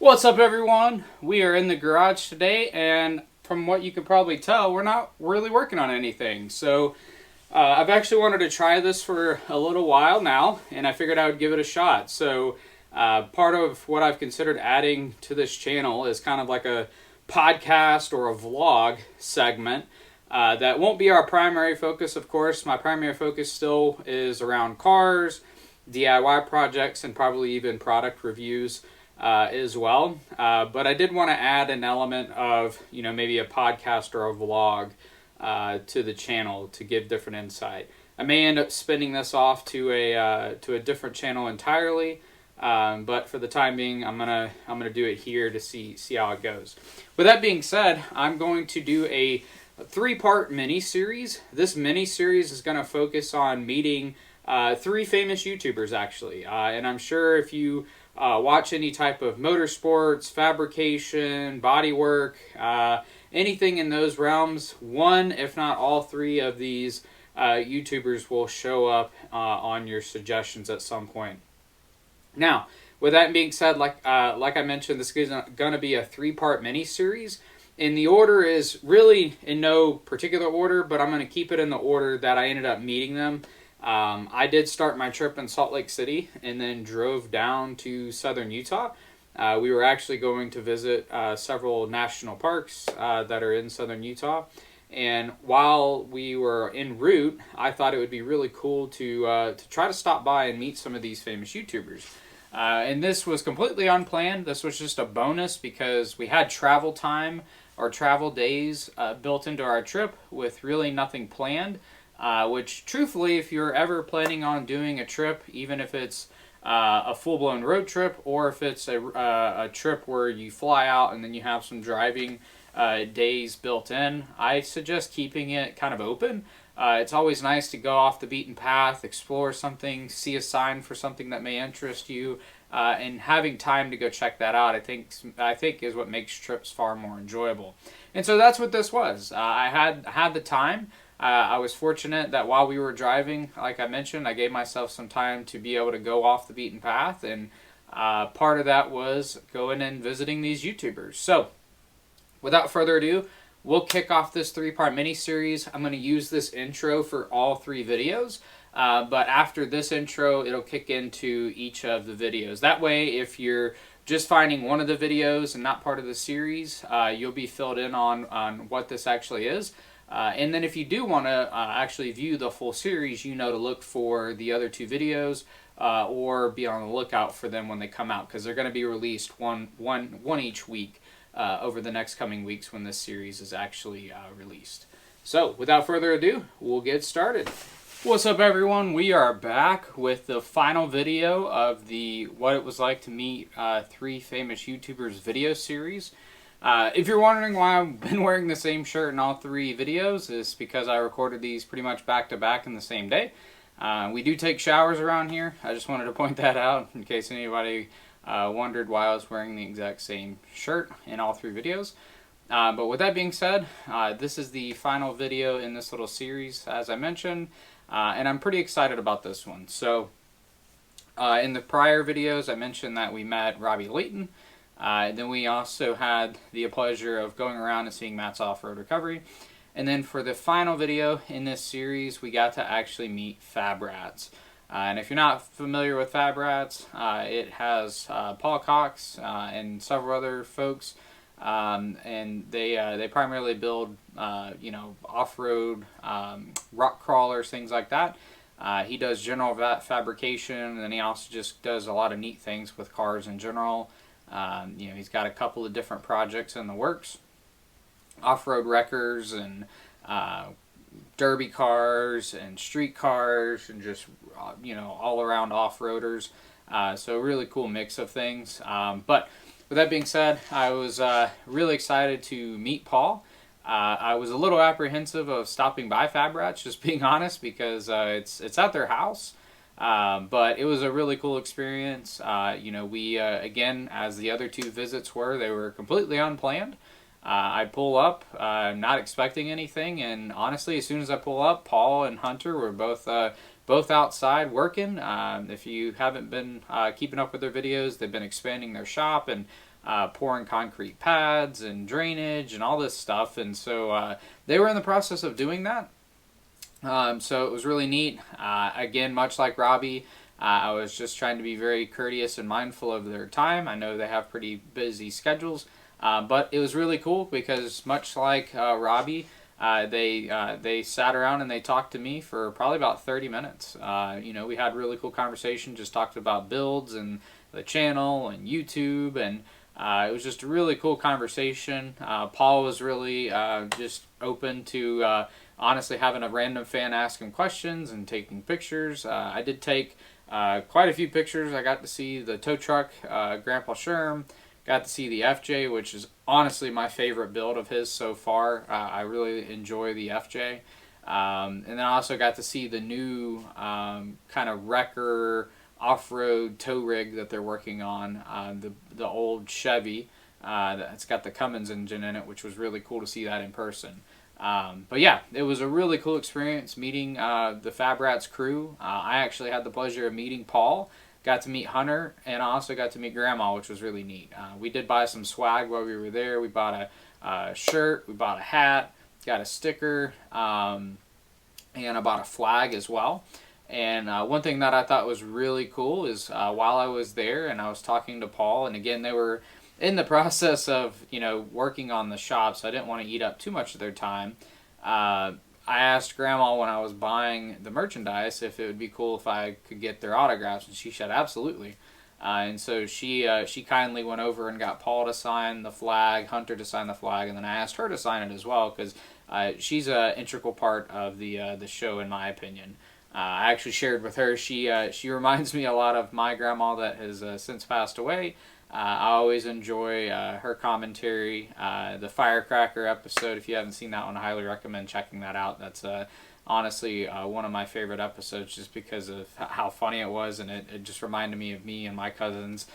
What's up, everyone? We are in the garage today, and from what you can probably tell, we're not really working on anything. So I've actually wanted to try this for a little while now, and I figured I would give it a shot. So part of what I've considered adding to this channel is kind of like a podcast or a vlog segment. That won't be our primary focus, of course. My primary focus still is around cars, DIY projects, and probably even product reviews as well. But I did want to add an element of, maybe a podcast or a vlog to the channel to give different insight. I may end up spinning this off to a different channel entirely, but for the time being, I'm gonna do it here to see how it goes. With that being said, I'm going to do a 3-part mini-series. This mini-series is going to focus on meeting 3 famous YouTubers, actually. And I'm sure if you watch any type of motorsports, fabrication, bodywork, anything in those realms, one, if not all 3 of these YouTubers will show up on your suggestions at some point. Now, with that being said, like I mentioned, this is going to be a 3-part mini-series. And the order is really in no particular order, but I'm going to keep it in the order that I ended up meeting them. I did start my trip in Salt Lake City and then drove down to southern Utah. We were actually going to visit several national parks that are in southern Utah. And while we were en route, I thought it would be really cool to try to stop by and meet some of these famous YouTubers. And this was completely unplanned. This was just a bonus because we had travel time or travel days built into our trip with really nothing planned. Which, truthfully, if you're ever planning on doing a trip, even if it's a full-blown road trip or if it's a trip where you fly out and then you have some driving days built in, I suggest keeping it kind of open. It's always nice to go off the beaten path, explore something, see a sign for something that may interest you, and having time to go check that out, I think is what makes trips far more enjoyable. And so that's what this was. I had the time. I was fortunate that while we were driving, like I mentioned, I gave myself some time to be able to go off the beaten path, and part of that was going and visiting these YouTubers. So, without further ado, we'll kick off this 3-part mini-series. I'm going to use this intro for all 3 videos, but after this intro, it'll kick into each of the videos. That way, if you're just finding one of the videos and not part of the series, you'll be filled in on what this actually is. And then if you do want to actually view the full series, you know to look for the other 2 videos or be on the lookout for them when they come out, because they're going to be released one each week over the next coming weeks when this series is actually released. So without further ado, we'll get started. What's up, everyone? We are back with the final video of the What It Was Like to Meet 3 Famous YouTubers video series. If you're wondering why I've been wearing the same shirt in all 3 videos, it's because I recorded these pretty much back to back in the same day. We do take showers around here. I just wanted to point that out in case anybody wondered why I was wearing the exact same shirt in all 3 videos. But with that being said, this is the final video in this little series, as I mentioned, and I'm pretty excited about this one. So, in the prior videos, I mentioned that we met Robbie Layton. Then we also had the pleasure of going around and seeing Matt's off-road recovery. And then for the final video in this series, we got to actually meet FabRats. And if you're not familiar with FabRats, it has Paul Cox and several other folks. And they primarily build, off-road rock crawlers, things like that. He does general fabrication, and then he also just does a lot of neat things with cars in general. He's got a couple of different projects in the works, off-road wreckers and derby cars and street cars and just, all-around off-roaders. So a really cool mix of things. But with that being said, I was really excited to meet Paul. I was a little apprehensive of stopping by FabRats, just being honest, because it's at their house. But it was a really cool experience. We, again, as the other 2 visits were, they were completely unplanned. I pull up, not expecting anything, and honestly, as soon as I pull up, Paul and Hunter were both outside working. If you haven't been keeping up with their videos, they've been expanding their shop, and pouring concrete pads and drainage and all this stuff. And so they were in the process of doing that. So it was really neat. Again, much like Robbie, I was just trying to be very courteous and mindful of their time. I know they have pretty busy schedules, but it was really cool because much like Robbie, they sat around and they talked to me for probably about 30 minutes. We had really cool conversation, just talked about builds and the channel and YouTube, and it was just a really cool conversation. Paul was really just open to honestly having a random fan ask him questions and taking pictures. I did take quite a few pictures. I got to see the tow truck, Grandpa Sherm. Got to see the FJ, which is honestly my favorite build of his so far. I really enjoy the FJ. And then I also got to see the new kind of wrecker off-road tow rig that they're working on, the old Chevy that's got the Cummins engine in it, which was really cool to see that in person. But yeah, it was a really cool experience meeting the FabRats crew. I actually had the pleasure of meeting Paul, got to meet Hunter, and I also got to meet Grandma, which was really neat. We did buy some swag while we were there. We bought a shirt, we bought a hat, got a sticker, and I bought a flag as well. And one thing that I thought was really cool is while I was there and I was talking to Paul, and again, they were in the process of, working on the shop, so I didn't want to eat up too much of their time. I asked Grandma when I was buying the merchandise if it would be cool if I could get their autographs, and she said absolutely. And so she kindly went over and got Paul to sign the flag, Hunter to sign the flag, and then I asked her to sign it as well because she's an integral part of the show, in my opinion. I actually shared with her, she reminds me a lot of my grandma that has since passed away. I always enjoy her commentary. The Firecracker episode, if you haven't seen that one, I highly recommend checking that out. That's honestly one of my favorite episodes just because of how funny it was, and it just reminded me of me and my cousins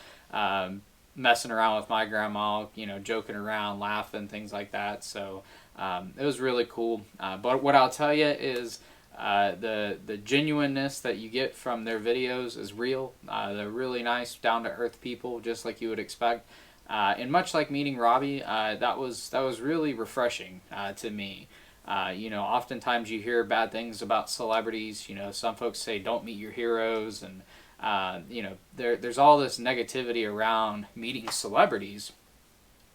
messing around with my grandma, joking around, laughing, things like that. So it was really cool. But what I'll tell you is the genuineness that you get from their videos is real. They're really nice, down-to-earth people, just like you would expect. And much like meeting Robbie, that was really refreshing to me. Oftentimes you hear bad things about celebrities. Some folks say don't meet your heroes, and there's all this negativity around meeting celebrities,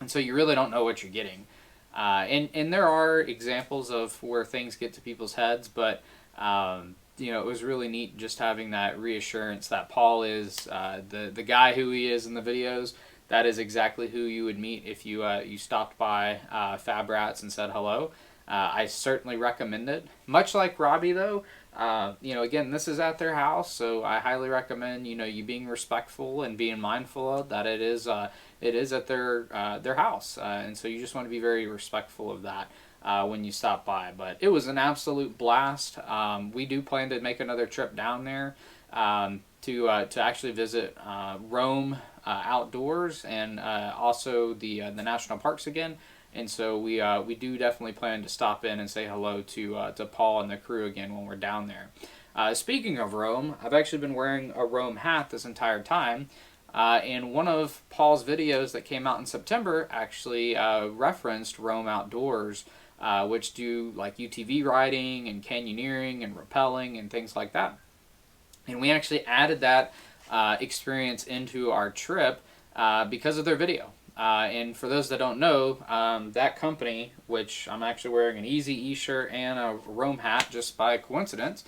and so you really don't know what you're getting. And there are examples of where things get to people's heads, but it was really neat just having that reassurance that Paul is the guy who he is in the videos. That is exactly who you would meet if you stopped by FabRats and said hello. I certainly recommend it. Much like Robbie, though, again, this is at their house, so I highly recommend you being respectful and being mindful of that. It is at their house, and so you just want to be very respectful of that when you stop by. But it was an absolute blast. We do plan to make another trip down there to actually visit Rome outdoors and also the national parks again. And so we do definitely plan to stop in and say hello to Paul and the crew again when we're down there. Speaking of Rome, I've actually been wearing a Rome hat this entire time. And one of Paul's videos that came out in September actually referenced Rome Outdoors, which do like UTV riding and canyoneering and rappelling and things like that. And we actually added that experience into our trip because of their video. And for those that don't know, that company, which I'm actually wearing an Easy E shirt and a Rome hat just by coincidence,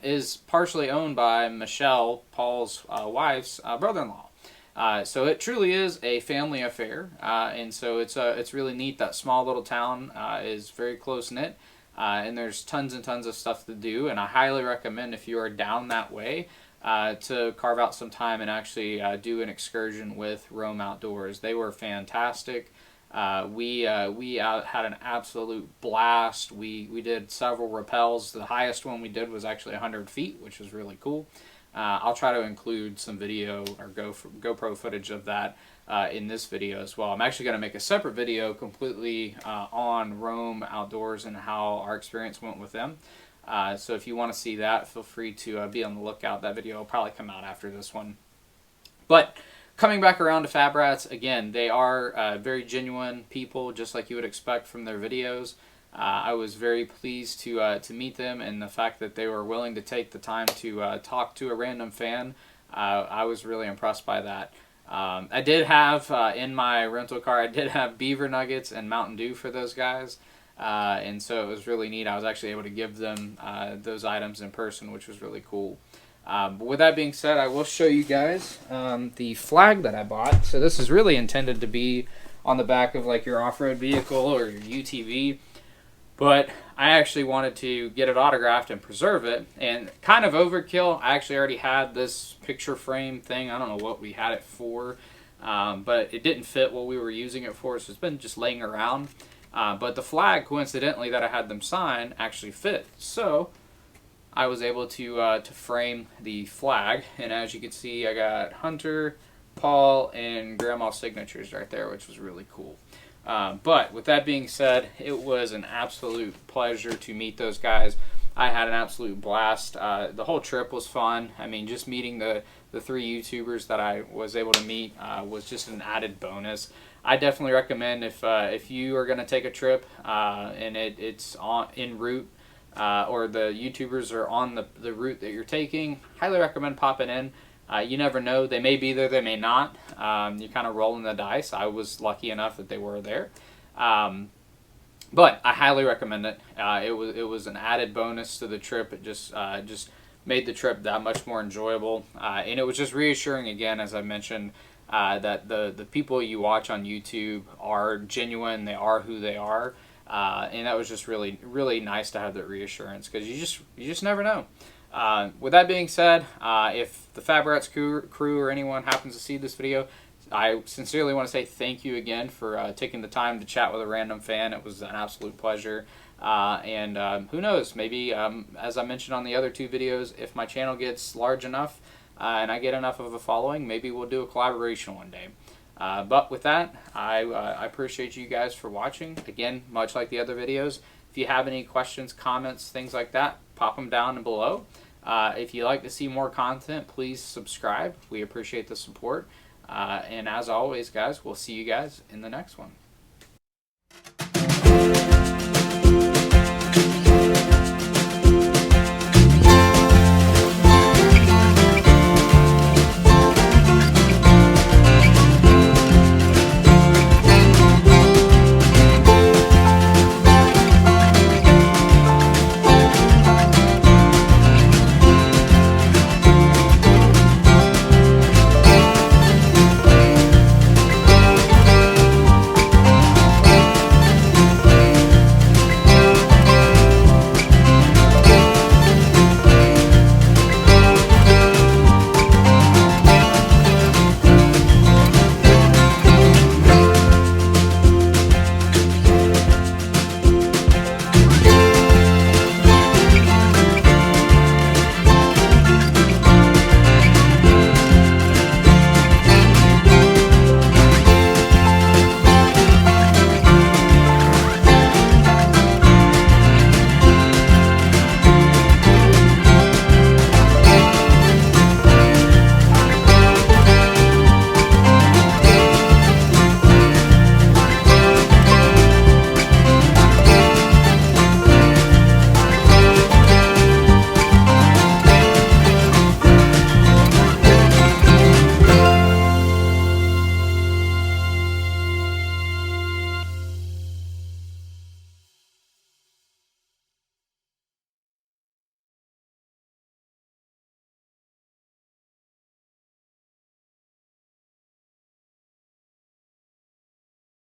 is partially owned by Michelle, Paul's wife's brother-in-law. So it truly is a family affair, and so it's really neat. That small little town is very close-knit, and there's tons and tons of stuff to do, and I highly recommend if you are down that way to carve out some time and actually do an excursion with Rome Outdoors. They were fantastic. We had an absolute blast. We did several rappels. The highest one we did was actually 100 feet, which was really cool. I'll try to include some video or GoPro footage of that in this video as well. I'm actually going to make a separate video completely on Rome Outdoors and how our experience went with them. So if you want to see that, feel free to be on the lookout. That video will probably come out after this one. But coming back around to FabRats, again, they are very genuine people, just like you would expect from their videos. I was very pleased to meet them, and the fact that they were willing to take the time to talk to a random fan, I was really impressed by that. I did have, in my rental car, I did have beaver nuggets and Mountain Dew for those guys. And so it was really neat. I was actually able to give them those items in person, which was really cool. But with that being said, I will show you guys the flag that I bought. So this is really intended to be on the back of like your off-road vehicle or your UTV. But I actually wanted to get it autographed and preserve it. And kind of overkill, I actually already had this picture frame thing. I don't know what we had it for. But it didn't fit what we were using it for. So it's been just laying around. But the flag, coincidentally, that I had them sign actually fit. So I was able to frame the flag. And as you can see, I got Hunter, Paul, and Grandma's signatures right there, which was really cool. But with that being said, it was an absolute pleasure to meet those guys. I had an absolute blast. The whole trip was fun. I mean, just meeting the 3 YouTubers that I was able to meet was just an added bonus. I definitely recommend if you are going to take a trip and it's en route or the YouTubers are on the route that you're taking, highly recommend popping in. You never know. They may be there, they may not. You're kind of rolling the dice. I was lucky enough that they were there. But I highly recommend it. It was an added bonus to the trip. It just made the trip that much more enjoyable. And it was just reassuring, again, as I mentioned, that the people you watch on YouTube are genuine. They are who they are. And that was just really, really nice to have that reassurance, because you just never know. With that being said, if the FabRats crew or anyone happens to see this video, I sincerely want to say thank you again for taking the time to chat with a random fan. It was an absolute pleasure. And who knows, maybe, as I mentioned on the other 2 videos, if my channel gets large enough and I get enough of a following, maybe we'll do a collaboration one day. But with that, I appreciate you guys for watching. Again, much like the other videos, if you have any questions, comments, things like that, pop them down below. If you'd like to see more content, please subscribe. We appreciate the support. And as always, guys, we'll see you guys in the next one.